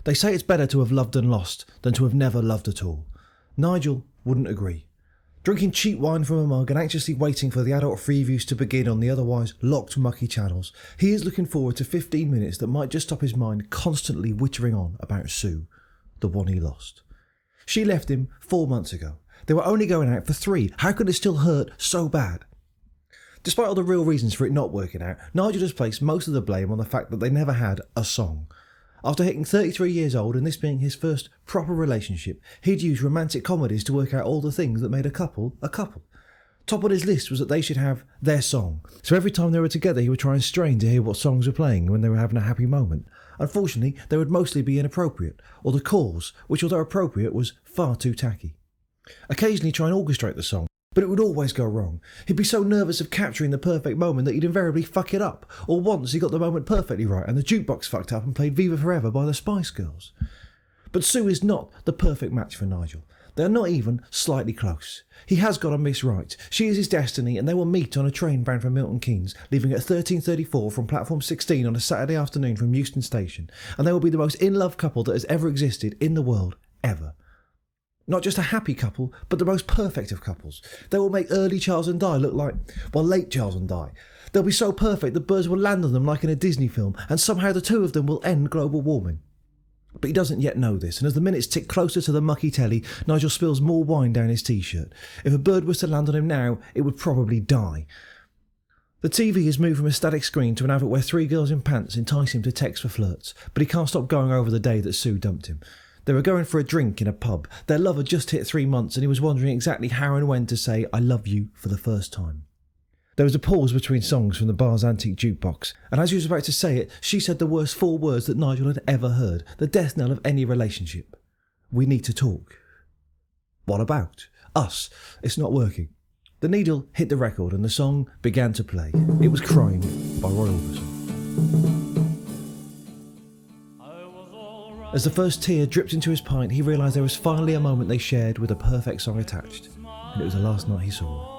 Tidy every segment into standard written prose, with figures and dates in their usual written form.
They say it's better to have loved and lost than to have never loved at all. Nigel wouldn't agree. Drinking cheap wine from a mug and anxiously waiting for the adult previews to begin on the otherwise locked mucky channels, he is looking forward to 15 minutes that might just stop his mind constantly whittering on about Sue, the one he lost. She left him 4 months ago. They were only going out for 3. How could it still hurt so bad? Despite all the real reasons for it not working out, Nigel has placed most of the blame on the fact that they never had a song. After hitting 33 years old and this being his first proper relationship, he'd use romantic comedies to work out all the things that made a couple a couple. Top on his list was that they should have their song, so every time they were together he would try and strain to hear what songs were playing when they were having a happy moment. Unfortunately, they would mostly be inappropriate, or the calls, which although appropriate was far too tacky. Occasionally try and orchestrate the song, but it would always go wrong. He'd be so nervous of capturing the perfect moment that he'd invariably fuck it up, or once he got the moment perfectly right and the jukebox fucked up and played Viva Forever by the Spice Girls. But Sue is not the perfect match for Nigel. They are not even slightly close. He has got a Miss Right. She is his destiny and they will meet on a train bound from Milton Keynes, leaving at 13:34 from platform 16 on a Saturday afternoon from Euston Station, and they will be the most in-love couple that has ever existed in the world, ever. Not just a happy couple, but the most perfect of couples. They will make early Charles and Di look like, well, late Charles and Di. They'll be so perfect that birds will land on them like in a Disney film, and somehow the two of them will end global warming. But he doesn't yet know this, and as the minutes tick closer to the mucky telly, Nigel spills more wine down his t-shirt. If a bird was to land on him now, it would probably die. The TV has moved from a static screen to an advert where 3 girls in pants entice him to text for flirts, but he can't stop going over the day that Sue dumped him. They were going for a drink in a pub. Their love had just hit 3 months and he was wondering exactly how and when to say I love you for the first time. There was a pause between songs from the bar's antique jukebox, and as he was about to say it, she said the worst 4 words that Nigel had ever heard, the death knell of any relationship. We need to talk. What about? Us. It's not working. The needle hit the record and the song began to play. It was Crying by Roy Orbison. As the first tear dripped into his pint, he realised there was finally a moment they shared with a perfect song attached, and it was the last night he saw her.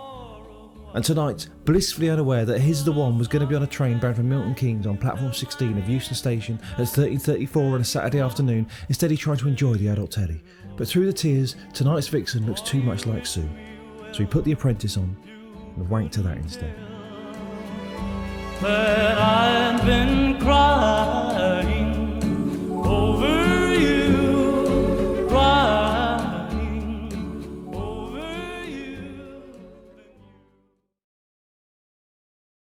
And tonight, blissfully unaware that his the one was going to be on a train bound from Milton Keynes on platform 16 of Euston Station at 13:34 on a Saturday afternoon, instead he tried to enjoy the adult telly. But through the tears, tonight's vixen looks too much like Sue, so he put The Apprentice on and wanked to that instead. But I've been crying